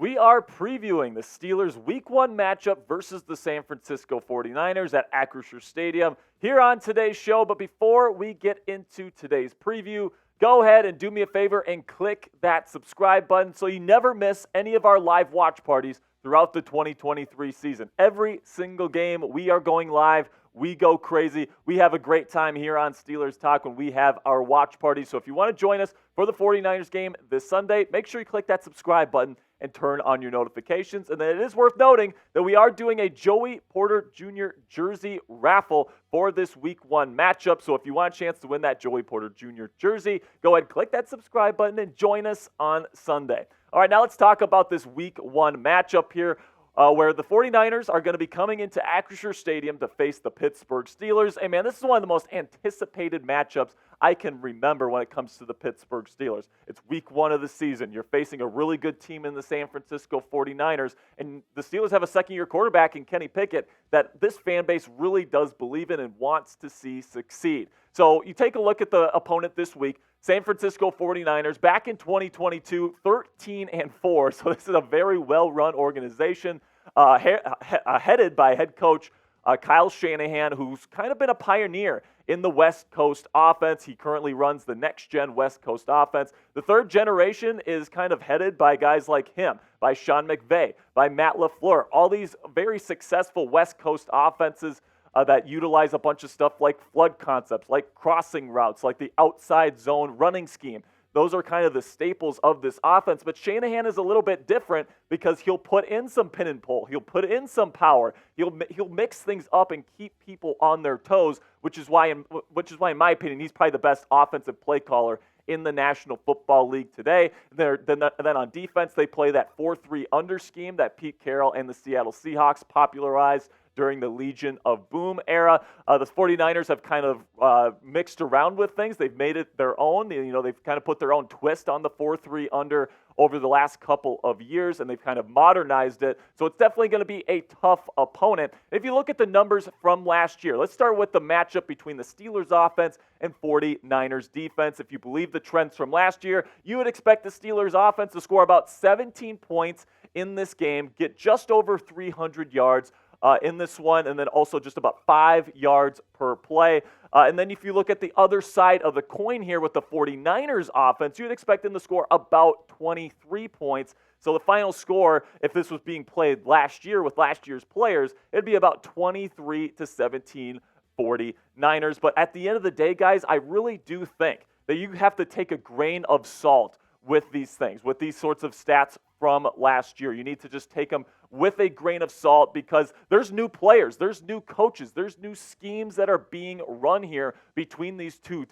We are previewing the Steelers' Week 1 matchup versus the San Francisco 49ers at Acrisure Stadium here on today's show. But before we get into today's preview, go ahead and do me a favor and click that subscribe button so you never miss any of our live watch parties throughout the 2023 season. Every single game, we are going live. We go crazy. We have a great time here on Steelers Talk when we have our watch parties. So if you want to join us for the 49ers game this Sunday, make sure you click that subscribe button and turn on your notifications. And then it is worth noting that we are doing a Joey Porter Jr. jersey raffle for this Week 1 matchup. So if you want a chance to win that Joey Porter Jr. jersey, go ahead, click that subscribe button and join us on Sunday. All right, now let's talk about this Week 1 matchup here. Where the 49ers are going to be coming into Acrisure Stadium to face the Pittsburgh Steelers. Hey, man, this is one of the most anticipated matchups I can remember when it comes to the Pittsburgh Steelers. It's Week 1 of the season. You're facing a really good team in the San Francisco 49ers, and the Steelers have a second-year quarterback in Kenny Pickett that this fan base really does believe in and wants to see succeed. So you take a look at the opponent this week, San Francisco 49ers, back in 2022, 13-4. So this is a very well-run organization headed by head coach Kyle Shanahan, who's kind of been a pioneer in the West Coast offense. He currently runs the next-gen West Coast offense. The third generation is kind of headed by guys like him, by Sean McVay, by Matt LaFleur, all these very successful West Coast offenses that utilize a bunch of stuff like flood concepts, like crossing routes, like the outside zone running scheme. Those are kind of the staples of this offense. But Shanahan is a little bit different because he'll put in some pin and pull. He'll put in some power. He'll mix things up and keep people on their toes, which is why, in my opinion, he's probably the best offensive play caller in the National Football League today. Then on defense, they play that 4-3 under scheme that Pete Carroll and the Seattle Seahawks popularized during the Legion of Boom era. The 49ers have kind of mixed around with things. They've made it their own. They've kind of put their own twist on the 4-3 under over the last couple of years, and they've kind of modernized it. So it's definitely going to be a tough opponent. If you look at the numbers from last year, let's start with the matchup between the Steelers offense and 49ers defense. If you believe the trends from last year, you would expect the Steelers offense to score about 17 points in this game, get just over 300 yards in this one, and then also just about 5 yards per play. And then if you look at the other side of the coin here with the 49ers offense, you'd expect them to score about 23 points. So the final score, if this was being played last year with last year's players, it'd be about 23-17 49ers. But at the end of the day, guys, I really do think that you have to take a grain of salt with these things, with these sorts of stats from last year. You need to just take them with a grain of salt because there's new players, there's new coaches, there's new schemes that are being run here between these two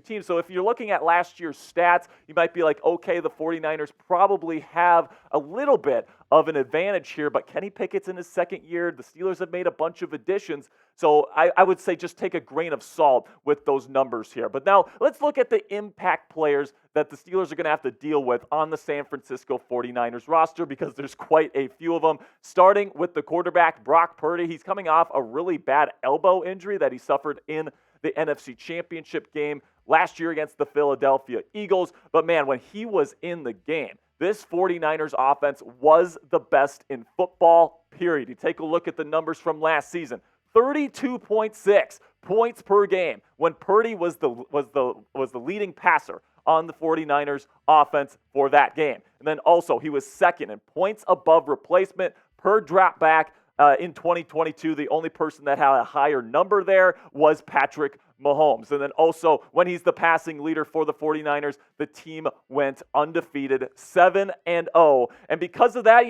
teams. So if you're looking at last year's stats, you might be like, okay, the 49ers probably have a little bit of an advantage here, but Kenny Pickett's in his second year. The Steelers have made a bunch of additions. So I would say just take a grain of salt with those numbers here. But now let's look at the impact players that the Steelers are going to have to deal with on the San Francisco 49ers roster because there's quite a few of them. Starting with the quarterback, Brock Purdy. He's coming off a really bad elbow injury that he suffered in the NFC Championship game last year against the Philadelphia Eagles. But man, when he was in the game, this 49ers offense was the best in football, period. You take a look at the numbers from last season. 32.6 points per game when Purdy was the leading passer on the 49ers offense for that game. And then also he was second in points above replacement per drop back in 2022. The only person that had a higher number there was Patrick Mahomes. And then also when he's the passing leader for the 49ers, the team went undefeated 7-0. And because of that,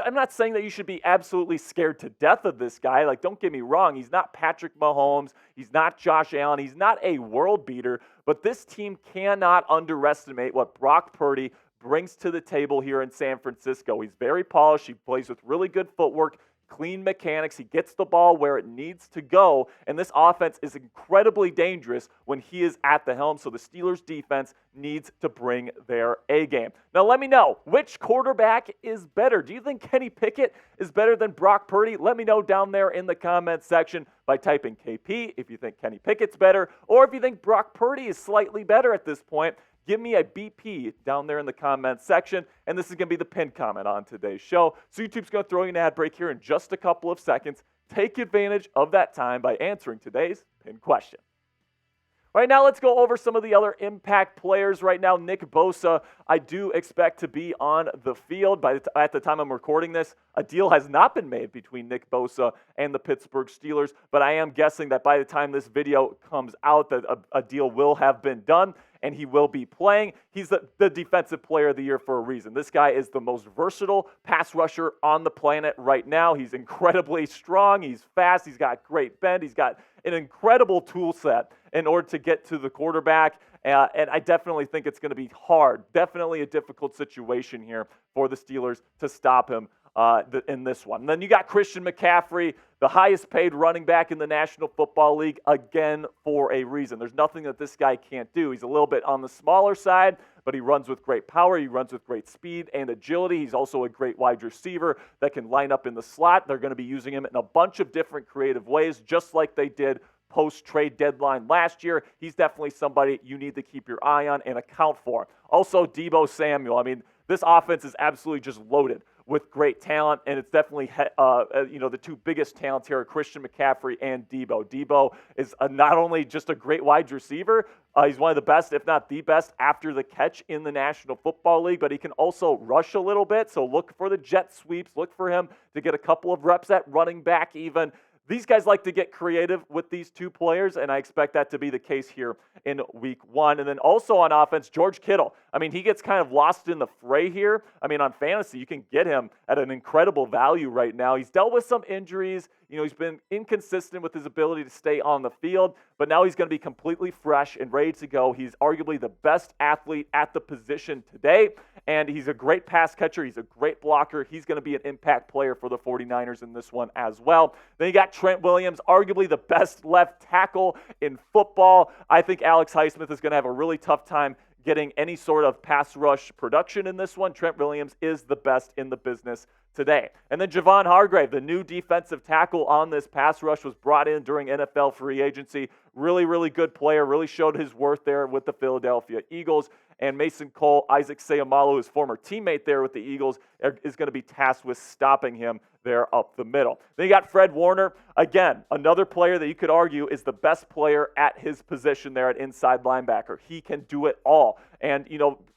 I'm not saying that you should be absolutely scared to death of this guy. Like, don't get me wrong. He's not Patrick Mahomes. He's not Josh Allen. He's not a world beater. But this team cannot underestimate what Brock Purdy brings to the table here in San Francisco. He's very polished. He plays with really good footwork, clean mechanics. He gets the ball where it needs to go, and this offense is incredibly dangerous when he is at the helm, so the Steelers defense needs to bring their A game. Now let me know, which quarterback is better? Do you think Kenny Pickett is better than Brock Purdy? Let me know down there in the comments section by typing KP if you think Kenny Pickett's better, or if you think Brock Purdy is slightly better at this point. give me a BP down there in the comments section, and this is going to be the pinned comment on today's show. So YouTube's going to throw you an ad break here in just a couple of seconds. Take advantage of that time by answering today's pinned question. Right now, let's go over some of the other impact players right now. Nick Bosa, I do expect to be on the field. At the time I'm recording this, a deal has not been made between Nick Bosa and the Pittsburgh Steelers, but I am guessing that by the time this video comes out, that a deal will have been done, and he will be playing. He's the defensive player of the year for a reason. This guy is the most versatile pass rusher on the planet right now. He's incredibly strong. He's fast. He's got great bend. He's got an incredible tool set in order to get to the quarterback. And I definitely think it's going to be hard, definitely a difficult situation here for the Steelers to stop him in this one. And then you got Christian McCaffrey, the highest paid running back in the National Football League, again for a reason. There's nothing that this guy can't do. He's a little bit on the smaller side, but he runs with great power. He runs with great speed and agility. He's also a great wide receiver that can line up in the slot. They're going to be using him in a bunch of different creative ways, just like they did post-trade deadline last year. He's definitely somebody you need to keep your eye on and account for. Also, Deebo Samuel. I mean, this offense is absolutely just loaded with great talent, and it's definitely the two biggest talents here are Christian McCaffrey and Deebo. Deebo is not only just a great wide receiver, he's one of the best, if not the best, after the catch in the National Football League, but he can also rush a little bit, so look for the jet sweeps. Look for him to get a couple of reps at running back even. These guys like to get creative with these two players, and I expect that to be the case here in week one. And then also on offense, George Kittle. I mean, he gets kind of lost in the fray here. I mean, on fantasy, you can get him at an incredible value right now. He's dealt with some injuries. He's been inconsistent with his ability to stay on the field, but now he's going to be completely fresh and ready to go. He's arguably the best athlete at the position today, and he's a great pass catcher. He's a great blocker. He's going to be an impact player for the 49ers in this one as well. Then you got Trent Williams, arguably the best left tackle in football. I think Alex Highsmith is going to have a really tough time getting any sort of pass rush production in this one. Trent Williams is the best in the business today. And then Javon Hargrave, the new defensive tackle on this pass rush, was brought in during NFL free agency. Really, really good player, really showed his worth there with the Philadelphia Eagles. And Mason Cole, Isaac Seumalo, his former teammate there with the Eagles, is going to be tasked with stopping him there up the middle. Then you got Fred Warner. Again, another player that you could argue is the best player at his position there at inside linebacker. He can do it all. And,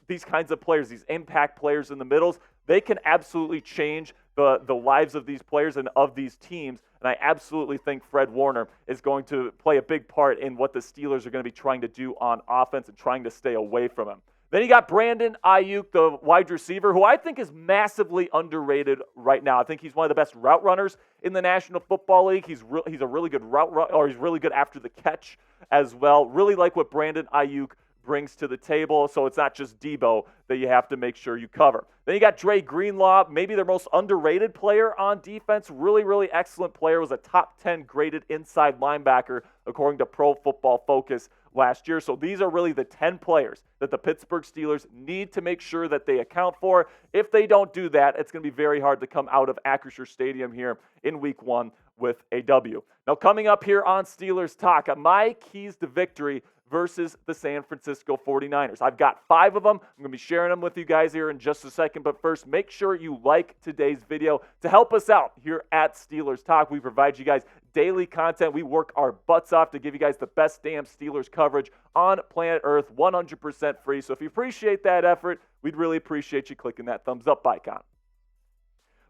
these kinds of players, these impact players in the middles, they can absolutely change the lives of these players and of these teams. And I absolutely think Fred Warner is going to play a big part in what the Steelers are going to be trying to do on offense and trying to stay away from him. Then you got Brandon Ayuk, the wide receiver, who I think is massively underrated right now. I think he's one of the best route runners in the National Football League. He's a really good route runner, or he's really good after the catch as well. Really like what Brandon Ayuk brings to the table, so it's not just Deebo that you have to make sure you cover. Then you got Dre Greenlaw, maybe their most underrated player on defense. Really, really excellent player. Was a top 10 graded inside linebacker according to Pro Football Focus last year. So these are really the 10 players that the Pittsburgh Steelers need to make sure that they account for. If they don't do that, it's going to be very hard to come out of Acrisure Stadium here in week one with a W. Now coming up here on Steelers Talk, my keys to victory versus the San Francisco 49ers. I've got 5 of them. I'm going to be sharing them with you guys here in just a second. But first, make sure you like today's video to help us out here at Steelers Talk. We provide you guys daily content. We work our butts off to give you guys the best damn Steelers coverage on planet Earth, 100% free. So if you appreciate that effort, we'd really appreciate you clicking that thumbs up icon.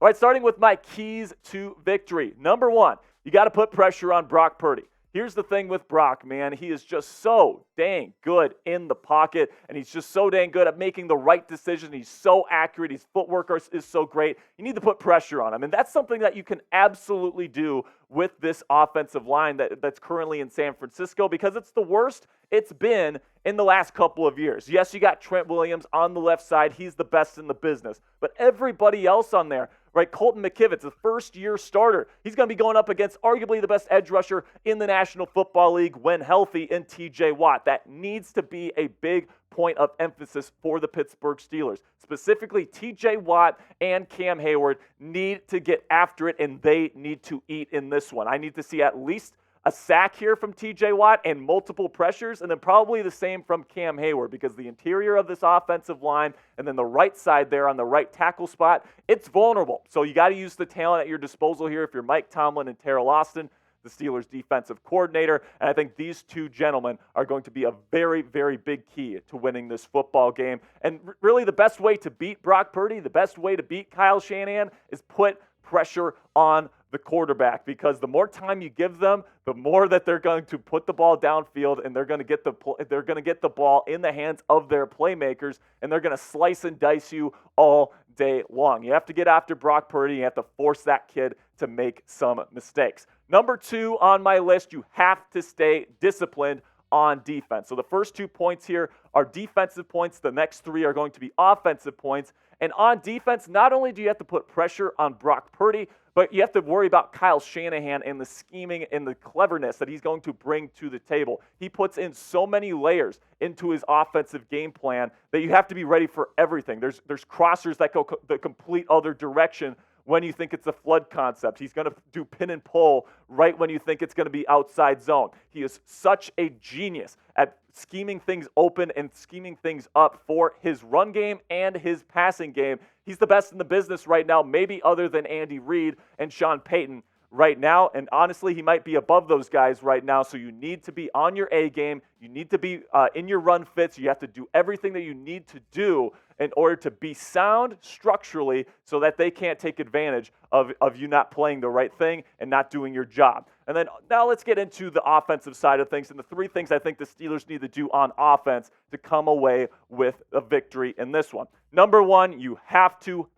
All right, starting with my keys to victory. Number 1, you got to put pressure on Brock Purdy. Here's the thing with Brock, man. He is just so dang good in the pocket, and he's just so dang good at making the right decision. He's so accurate. His footwork is so great. You need to put pressure on him, and that's something that you can absolutely do with this offensive line that's currently in San Francisco, because it's the worst it's been in the last couple of years. Yes, you got Trent Williams on the left side. He's the best in the business. But everybody else on there, right? Colton McKivitz, a first-year starter. He's going to be going up against arguably the best edge rusher in the National Football League when healthy in T.J. Watt. That needs to be a big point of emphasis for the Pittsburgh Steelers. Specifically, T.J. Watt and Cam Hayward need to get after it, and they need to eat in this one. I need to see at least a sack here from TJ Watt and multiple pressures, and then probably the same from Cam Hayward, because the interior of this offensive line and then the right side there on the right tackle spot, it's vulnerable. So you got to use the talent at your disposal here if you're Mike Tomlin and Terrell Austin, the Steelers defensive coordinator. And I think these two gentlemen are going to be a very, very big key to winning this football game. And really the best way to beat Brock Purdy, the best way to beat Kyle Shanahan is put pressure on the quarterback, because the more time you give them, the more that they're going to put the ball downfield, and they're going to get the ball in the hands of their playmakers, and they're going to slice and dice you all day long. You have to get after Brock Purdy. You have to force that kid to make some mistakes. Number 2 on my list, you have to stay disciplined on defense. So the first 2 points here are defensive points. The next 3 are going to be offensive points. And on defense, not only do you have to put pressure on Brock Purdy, but you have to worry about Kyle Shanahan and the scheming and the cleverness that he's going to bring to the table. He puts in so many layers into his offensive game plan that you have to be ready for everything. There's crossers that go the complete other direction when you think it's a flood concept. He's going to do pin and pull right when you think it's going to be outside zone. He is such a genius at scheming things open and scheming things up for his run game and his passing game. He's the best in the business right now, maybe other than Andy Reid and Sean Payton right now. And honestly, he might be above those guys right now. So you need to be on your A game. You need to be in your run fits. You have to do everything that you need to do in order to be sound structurally so that they can't take advantage of you not playing the right thing and not doing your job. And then now let's get into the offensive side of things and the 3 things I think the Steelers need to do on offense to come away with a victory in this one. Number 1, you have to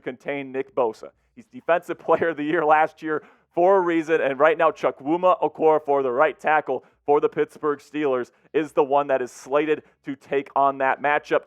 contain Nick Bosa. He's Defensive Player of the Year last year for a reason, and right now Chukwuma Okorafor, the right tackle for the Pittsburgh Steelers, is the one that is slated to take on that matchup.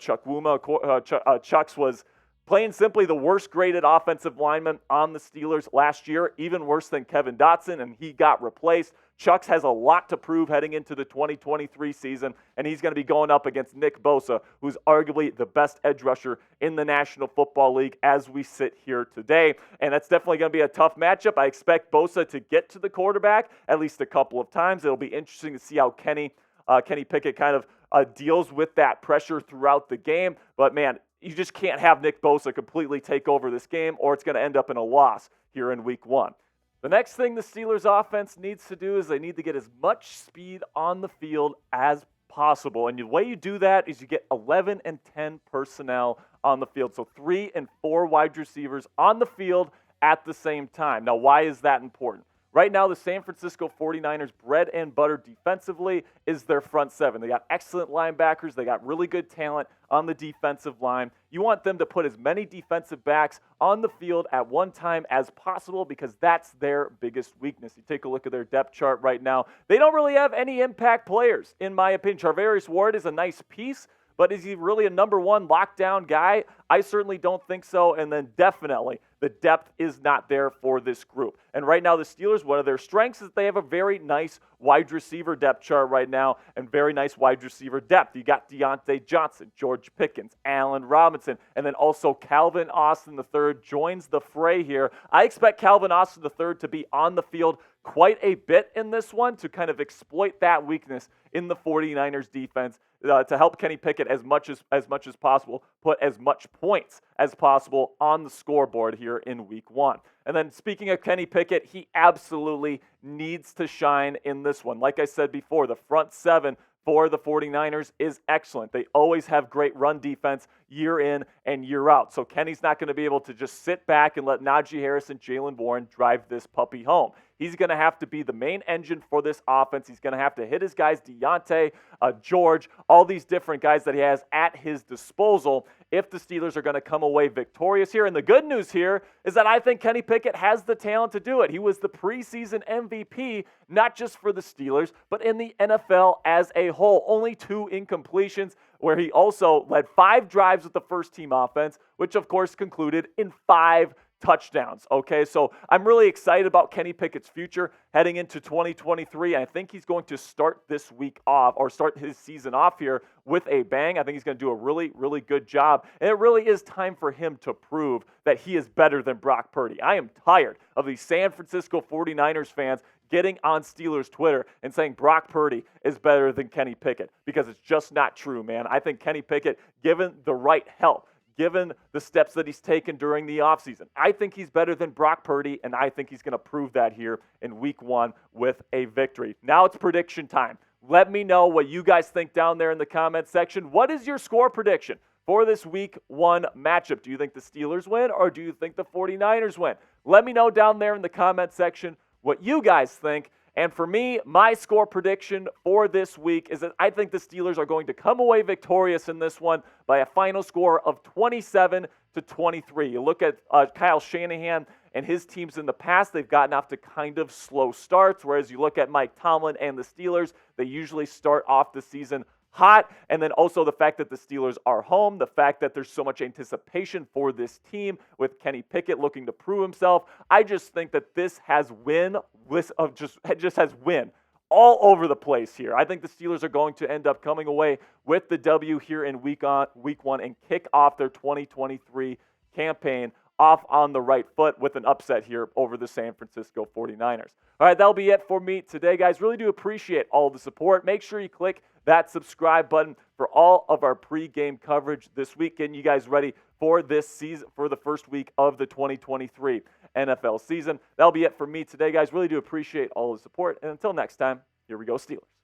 Chucks was plain simply the worst graded offensive lineman on the Steelers last year, even worse than Kevin Dotson, and he got replaced. Chucks has a lot to prove heading into the 2023 season, and he's going to be going up against Nick Bosa, who's arguably the best edge rusher in the National Football League as we sit here today. And that's definitely going to be a tough matchup. I expect Bosa to get to the quarterback at least a couple of times. It'll be interesting to see how Kenny Pickett kind of deals with that pressure throughout the game. But, man, you just can't have Nick Bosa completely take over this game, or it's going to end up in a loss here in Week 1. The next thing the Steelers offense needs to do is they need to get as much speed on the field as possible. And the way you do that is you get 11 and 10 personnel on the field. So 3 and 4 wide receivers on the field at the same time. Now, why is that important? Right now, the San Francisco 49ers' bread and butter defensively is their front 7. They got excellent linebackers. They got really good talent on the defensive line. You want them to put as many defensive backs on the field at one time as possible, because that's their biggest weakness. You take a look at their depth chart right now. They don't really have any impact players, in my opinion. Charvarius Ward is a nice piece, but is he really a number 1 lockdown guy? I certainly don't think so. And then definitely the depth is not there for this group. And right now the Steelers, one of their strengths is they have a very nice wide receiver depth chart right now and very nice wide receiver depth. You got Deontay Johnson, George Pickens, Allen Robinson, and then also Calvin Austin III joins the fray here. I expect Calvin Austin III to be on the field quite a bit in this one to kind of exploit that weakness in the 49ers defense to help Kenny Pickett as much as possible, put as much points as possible on the scoreboard here in Week 1. And then speaking of Kenny Pickett, he absolutely needs to shine in this one. Like I said before, the front 7 for the 49ers is excellent. They always have great run defense year in and year out. So Kenny's not going to be able to just sit back and let Najee Harris and Jaylen Warren drive this puppy home. He's going to have to be the main engine for this offense. He's going to have to hit his guys, Deontay, George, all these different guys that he has at his disposal if the Steelers are going to come away victorious here. And the good news here is that I think Kenny Pickett has the talent to do it. He was the preseason MVP, not just for the Steelers, but in the NFL as a whole. Only 2 incompletions, where he also led 5 drives with the first-team offense, which, of course, concluded in 5 touchdowns, okay? So I'm really excited about Kenny Pickett's future heading into 2023, and I think he's going to start this week off, or start his season off here with a bang. I think he's going to do a really, really good job, and it really is time for him to prove that he is better than Brock Purdy. I am tired of these San Francisco 49ers fans getting on Steelers Twitter and saying Brock Purdy is better than Kenny Pickett, because it's just not true, man. I think Kenny Pickett, given the right help, given the steps that he's taken during the offseason, I think he's better than Brock Purdy, and I think he's going to prove that here in Week 1 with a victory. Now it's prediction time. Let me know what you guys think down there in the comment section. What is your score prediction for this Week 1 matchup? Do you think the Steelers win, or do you think the 49ers win? Let me know down there in the comment section what you guys think. And for me, my score prediction for this week is that I think the Steelers are going to come away victorious in this one by a final score of 27-23. You look at Kyle Shanahan and his teams in the past, they've gotten off to kind of slow starts, whereas you look at Mike Tomlin and the Steelers, they usually start off the season hot. And then also the fact that the Steelers are home, the fact that there's so much anticipation for this team with Kenny Pickett looking to prove himself. I just think that this has win all over the place here. I think the Steelers are going to end up coming away with the W here in Week 1 and kick off their 2023 campaign off on the right foot with an upset here over the San Francisco 49ers. All right, that'll be it for me today, guys. Really do appreciate all the support. Make sure you click that subscribe button for all of our pregame coverage this week, getting you guys ready for this season, for the first week of the 2023 NFL season. That'll be it for me today, guys. Really do appreciate all the support. And until next time, here we go, Steelers.